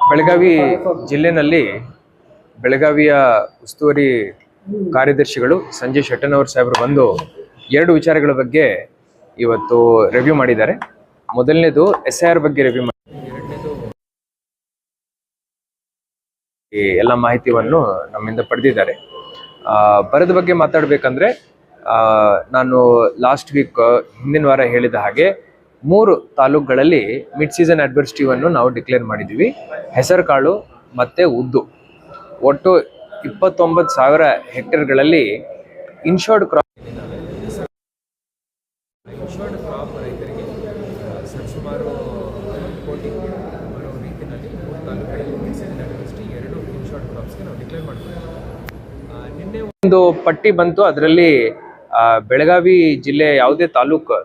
ಬೆಳಗಾವಿ ಜಿಲ್ಲೆನಲ್ಲಿ ಬೆಳಗಾವಿಯ ಉಸ್ತುವಾರಿ ಕಾರ್ಯದರ್ಶಿಗಳು ಸಂಜಯ್ ಶೆಟ್ಟನವರ್ ಸಾಹೇಬರು ಬಂದು ಎರಡು ವಿಚಾರಗಳ ಬಗ್ಗೆ ಇವತ್ತು ರಿವ್ಯೂ ಮಾಡಿದ್ದಾರೆ. ಮೊದಲನೇದು SIR ಬಗ್ಗೆ ರಿವ್ಯೂ ಮಾಡಿ, ಎರಡನೇದು ಎಲ್ಲ ಮಾಹಿತಿಯನ್ನು ನಮ್ಮಿಂದ ಪಡೆದಿದ್ದಾರೆ. ಬರದ ಬಗ್ಗೆ ಮಾತಾಡಬೇಕಂದ್ರೆ ನಾನು ಲಾಸ್ಟ್ ವೀಕ್ ಹಿಂದಿನ ವಾರ ಹೇಳಿದ ಹಾಗೆ 3 ತಾಲೂಕುಗಳಲ್ಲಿ ಮಿಡ್ ಸೀಸನ್ ಅಡ್ವರ್ಸಿಟಿವನ್ನು ನಾವು ಡಿಕ್ಲೇರ್ ಮಾಡಿದ್ದೀವಿ. ಹೆಸರುಕಾಳು ಮತ್ತು ಉದ್ದು ಒಟ್ಟು 29,000 ಹೆಕ್ಟೇರ್ಗಳಲ್ಲಿ ಇನ್ಶೋರ್ಡ್ ಕ್ರಾಪ್ ರೈತರಿಗೆ ಸುಮಾರು 1 ಕೋಟಿ ಬರೋ ರೀತಿಯಲ್ಲಿ 3 ತಾಲೂಕುಗಳಲ್ಲಿ ಮಿಡ್ ಸೀಸನ್ ಅಡ್ವರ್ಸಿಟಿ 2 ಇನ್ಶೋರ್ಡ್ ಕ್ರಾಪ್ಸ್ಗೆ ನಾವು ಡಿಕ್ಲೇರ್ ಮಾಡ್ತೀವಿ. ನಿನ್ನೆ ಒಂದು ಪಟ್ಟಿ ಬಂತು, ಅದರಲ್ಲಿ ಬೆಳಗಾವಿ ಜಿಲ್ಲೆ ಯಾವುದೇ ತಾಲೂಕು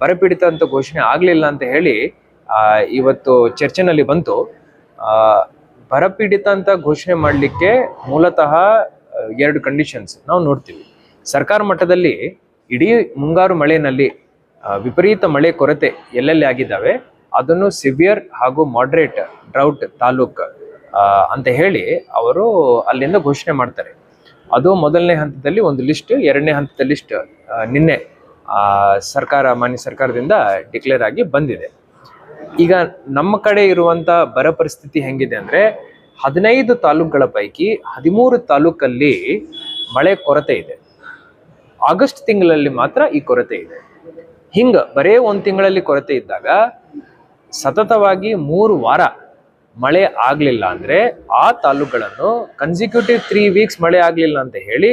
ಬರಪೀಡಿತ ಅಂತ ಘೋಷಣೆ ಆಗಲಿಲ್ಲ ಅಂತ ಹೇಳಿ ಇವತ್ತು ಚರ್ಚೆನಲ್ಲಿ ಬಂತು. ಬರಪೀಡಿತ ಅಂತ ಘೋಷಣೆ ಮಾಡಲಿಕ್ಕೆ ಮೂಲತಃ 2 ಕಂಡೀಷನ್ಸ್ ನಾವು ನೋಡ್ತೀವಿ. ಸರ್ಕಾರ ಮಟ್ಟದಲ್ಲಿ ಇಡೀ ಮುಂಗಾರು ಮಳೆಯಲ್ಲಿ ವಿಪರೀತ ಮಳೆ ಕೊರತೆ ಎಲ್ಲೆಲ್ಲಿ ಆಗಿದ್ದಾವೆ ಅದನ್ನು ಸಿವಿಯರ್ ಹಾಗೂ ಮಾಡ್ರೇಟ್ ಡ್ರೌಟ್ ತಾಲೂಕ್ ಅಂತ ಹೇಳಿ ಅವರು ಅಲ್ಲಿಂದ ಘೋಷಣೆ ಮಾಡ್ತಾರೆ. ಅದು ಮೊದಲನೇ ಹಂತದಲ್ಲಿ ಒಂದು ಲಿಸ್ಟ್, ಎರಡನೇ ಹಂತದ ಲಿಸ್ಟ್ ನಿನ್ನೆ ಮಾನ್ಯ ಸರ್ಕಾರದಿಂದ ಡಿಕ್ಲೇರ್ ಆಗಿ ಬಂದಿದೆ. ಈಗ ನಮ್ಮ ಕಡೆ ಇರುವಂತ ಬರ ಪರಿಸ್ಥಿತಿ ಹೆಂಗಿದೆ ಅಂದ್ರೆ 15 ತಾಲೂಕುಗಳ ಪೈಕಿ 13 ತಾಲೂಕಲ್ಲಿ ಮಳೆ ಕೊರತೆ ಇದೆ. ಆಗಸ್ಟ್ ತಿಂಗಳಲ್ಲಿ ಮಾತ್ರ ಈ ಕೊರತೆ ಇದೆ. ಹಿಂಗ ಬರೇ 1 ತಿಂಗಳಲ್ಲಿ ಕೊರತೆ ಇದ್ದಾಗ ಸತತವಾಗಿ 3 ವಾರ ಮಳೆ ಆಗ್ಲಿಲ್ಲ ಅಂದ್ರೆ ಆ ತಾಲೂಕುಗಳನ್ನು ಕನ್ಸಿಕ್ಯೂಟಿವ್ 3 ವೀಕ್ಸ್ ಮಳೆ ಆಗ್ಲಿಲ್ಲ ಅಂತ ಹೇಳಿ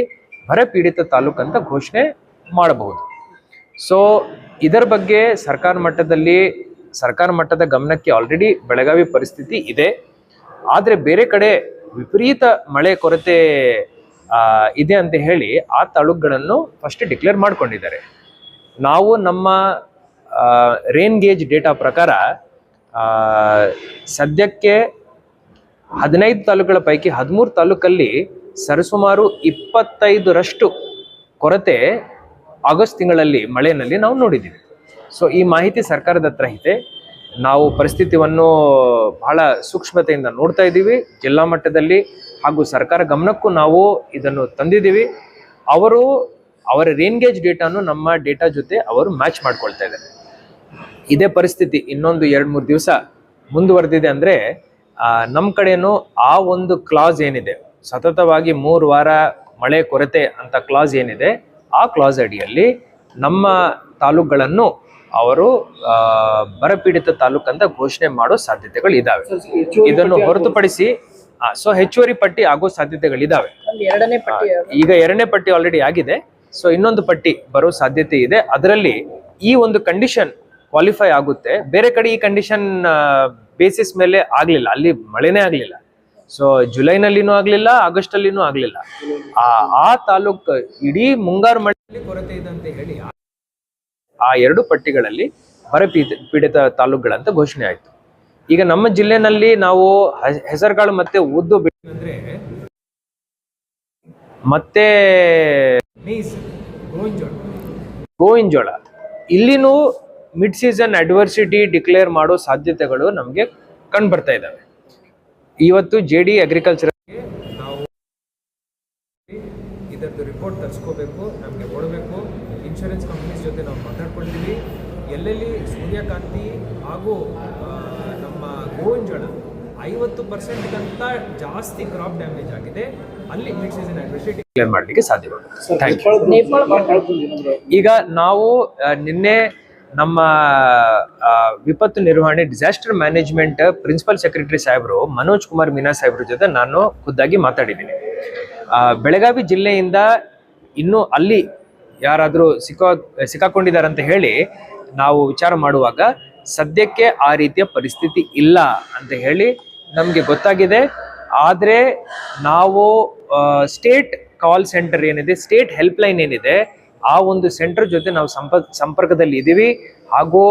ಬರ ಪೀಡಿತ ತಾಲೂಕು ಅಂತ ಘೋಷಣೆ ಮಾಡಬಹುದು. ಸೊ ಇದರ ಬಗ್ಗೆ ಸರ್ಕಾರ ಮಟ್ಟದ ಗಮನಕ್ಕೆ ಆಲ್ರೆಡಿ ಬೆಳಗಾವಿ ಪರಿಸ್ಥಿತಿ ಇದೆ. ಆದರೆ ಬೇರೆ ಕಡೆ ವಿಪರೀತ ಮಳೆ ಕೊರತೆ ಇದೆ ಅಂತ ಹೇಳಿ ಆ ತಾಲೂಕುಗಳನ್ನು ಫಸ್ಟ್ ಡಿಕ್ಲೇರ್ ಮಾಡ್ಕೊಂಡಿದ್ದಾರೆ. ನಾವು ನಮ್ಮ ರೇನ್ ಗೇಜ್ ಡೇಟಾ ಪ್ರಕಾರ ಸದ್ಯಕ್ಕೆ 15 ತಾಲೂಕುಗಳ ಪೈಕಿ 13 ತಾಲೂಕಲ್ಲಿ ಸರಿಸುಮಾರು 25ರಷ್ಟು ಕೊರತೆ ಆಗಸ್ಟ್ ತಿಂಗಳಲ್ಲಿ ಮಳೆಯಲ್ಲಿ ನಾವು ನೋಡಿದ್ದೀವಿ. ಸೊ ಈ ಮಾಹಿತಿ ಸರ್ಕಾರದ ಹತ್ರ ಇದೆ. ನಾವು ಪರಿಸ್ಥಿತಿಯನ್ನು ಬಹಳ ಸೂಕ್ಷ್ಮತೆಯಿಂದ ನೋಡ್ತಾ ಇದ್ದೀವಿ. ಜಿಲ್ಲಾ ಮಟ್ಟದಲ್ಲಿ ಹಾಗೂ ಸರ್ಕಾರ ಗಮನಕ್ಕೂ ನಾವು ಇದನ್ನು ತಂದಿದ್ದೀವಿ. ಅವರ ರೇನ್ ಗೇಜ್ ಡೇಟಾನು ನಮ್ಮ ಡೇಟಾ ಜೊತೆ ಅವರು ಮ್ಯಾಚ್ ಮಾಡ್ಕೊಳ್ತಾ ಇದ್ದಾರೆ. ಇದೇ ಪರಿಸ್ಥಿತಿ ಇನ್ನೊಂದು 2-3 ದಿವಸ ಮುಂದುವರೆದಿದೆ ಅಂದ್ರೆ ನಮ್ಮ ಕಡೆನೂ ಆ ಒಂದು ಕ್ಲಾಸ್ ಏನಿದೆ, ಸತತವಾಗಿ 3 ವಾರ ಮಳೆ ಕೊರತೆ ಅಂತ ಕ್ಲಾಸ್ ಏನಿದೆ, ಆ ಕ್ಲಾಸ್ ಅಡಿಯಲ್ಲಿ ನಮ್ಮ ತಾಲೂಕುಗಳನ್ನು ಅವರು ಬರಪೀಡಿತ ತಾಲೂಕು ಅಂತ ಘೋಷಣೆ ಮಾಡೋ ಸಾಧ್ಯತೆಗಳು ಇದಾವೆ. ಇದನ್ನು ಹೊರತುಪಡಿಸಿ ಹೆಚ್ಚುವರಿ ಪಟ್ಟಿ ಆಗೋ ಸಾಧ್ಯತೆಗಳಿದಾವೆ. ಈಗ 2ನೇ ಪಟ್ಟಿ ಆಲ್ರೆಡಿ ಆಗಿದೆ. ಸೊ ಇನ್ನೊಂದು ಪಟ್ಟಿ ಬರೋ ಸಾಧ್ಯತೆ ಇದೆ. ಅದರಲ್ಲಿ ಈ ಒಂದು ಕಂಡೀಷನ್ ಕ್ವಾಲಿಫೈ ಆಗುತ್ತೆ. ಬೇರೆ ಕಡೆ ಈ ಕಂಡೀಷನ್ ಬೇಸಿಸ್ ಮೇಲೆ ಆಗ್ಲಿಲ್ಲ, ಅಲ್ಲಿ ಮಳೆನೇ ಆಗ್ಲಿಲ್ಲ. ಸೊ ಜುಲೈನಲ್ಲಿನೂ ಆಗ್ಲಿಲ್ಲ, ಆಗಸ್ಟ್ ಅಲ್ಲಿನೂ ಆಗ್ಲಿಲ್ಲ. ಆ ತಾಲೂಕ್ ಇಡೀ ಮುಂಗಾರು ಮಳೆಯಲ್ಲಿ ಕೊರತೆ ಇದೆ ಅಂತ ಹೇಳಿ ಆ 2 ಪಟ್ಟಿಗಳಲ್ಲಿ ಬರ ಪೀಡಿತ ತಾಲೂಕುಗಳಂತ ಘೋಷಣೆ ಆಯ್ತು. ಈಗ ನಮ್ಮ ಜಿಲ್ಲೆನಲ್ಲಿ ನಾವು ಹೆಸರುಕಾಳು ಮತ್ತೆ ಉದ್ದು ಬಿಟ್ಟಂದ್ರೆ ಮತ್ತೆ ಗೋವಿನ ಇಲ್ಲಿನೂ ಮಿಡ್ ಸೀಸನ್ ಅಡ್ವರ್ಸಿಟಿ ಡಿಕ್ಲೇರ್ ಮಾಡೋ ಸಾಧ್ಯತೆಗಳು ನಮಗೆ ಕಂಡು ಬರ್ತಾ ಇದ್ದಾವೆ. ಇವತ್ತು JD ಅಗ್ರಿಕಲ್ಚರ್ ನಾವು ಇದರದ್ದು ರಿಪೋರ್ಟ್ ತರಿಸ್ಕೋಬೇಕು, ನಮಗೆ ಕೊಡಬೇಕು. ಇನ್ಶೂರೆನ್ಸ್ ಕಂಪ್ನೀಸ್ ಜೊತೆ ನಾವು ಮಾತಾಡ್ಕೊಂಡಿದ್ದೀವಿ. ಎಲ್ಲೆಲ್ಲಿ ಸೂರ್ಯಕಾಂತಿ ಹಾಗೂ ನಮ್ಮ ಗೋವಿನ 50%ಗಿಂತ ಜಾಸ್ತಿ ಕ್ರಾಪ್ ಡ್ಯಾಮೇಜ್ ಆಗಿದೆ, ಅಲ್ಲಿ ಮಿಡ್ ಸೀಸನ್ ಅಡ್ವರ್ಸಿಟಿ ಡಿಕ್ಲೇರ್ ಮಾಡಲಿಕ್ಕೆ ಸಾಧ್ಯವಾಗುತ್ತೆ. ಈಗ ನಾವು ನಿನ್ನೆ ನಮ್ಮ ವಿಪತ್ತು ನಿರ್ವಹಣೆ ಡಿಸಾಸ್ಟರ್ ಮ್ಯಾನೇಜ್ಮೆಂಟ್ ಪ್ರಿನ್ಸಿಪಲ್ ಸೆಕ್ರೆಟರಿ ಸಾಹೇಬರು ಮನೋಜ್ ಕುಮಾರ್ ಮೀನಾ ಸಾಹೇಬ್ರ ಜೊತೆ ನಾನು ಖುದ್ದಾಗಿ ಮಾತಾಡಿದ್ದೀನಿ. ಬೆಳಗಾವಿ ಜಿಲ್ಲೆಯಿಂದ ಇನ್ನೂ ಅಲ್ಲಿ ಯಾರಾದರೂ ಸಿಕ್ಕಾಕೊಂಡಿದ್ದಾರೆ ಅಂತ ಹೇಳಿ ನಾವು ವಿಚಾರ ಮಾಡುವಾಗ ಸದ್ಯಕ್ಕೆ ಆ ರೀತಿಯ ಪರಿಸ್ಥಿತಿ ಇಲ್ಲ ಅಂತ ಹೇಳಿ ನಮಗೆ ಗೊತ್ತಾಗಿದೆ. ಆದರೆ ನಾವು ಸ್ಟೇಟ್ ಕಾಲ್ ಸೆಂಟರ್ ಏನಿದೆ, ಸ್ಟೇಟ್ ಹೆಲ್ಪ್ ಲೈನ್ ಏನಿದೆ, ಆ ಒಂದು ಸೆಂಟರ್ ಜೊತೆ ನಾವು ಸಂಪರ್ಕದಲ್ಲಿ ಇದ್ದೀವಿ. ಹಾಗೂ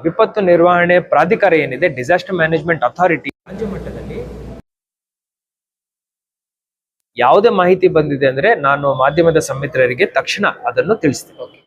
ವಿಪತ್ತು ನಿರ್ವಹಣೆ ಪ್ರಾಧಿಕಾರ ಏನಿದೆ, ಡಿಸಾಸ್ಟರ್ ಮ್ಯಾನೇಜ್ಮೆಂಟ್ ಅಥಾರಿಟಿ ರಾಜ್ಯ ಮಟ್ಟದಲ್ಲಿ ಯಾವುದೇ ಮಾಹಿತಿ ಬಂದಿದೆ ಅಂದ್ರೆ ನಾನು ಮಾಧ್ಯಮದ ಸಮಿತ್ರರಿಗೆ ತಕ್ಷಣ ಅದನ್ನು ತಿಳಿಸ್ತೀನಿ.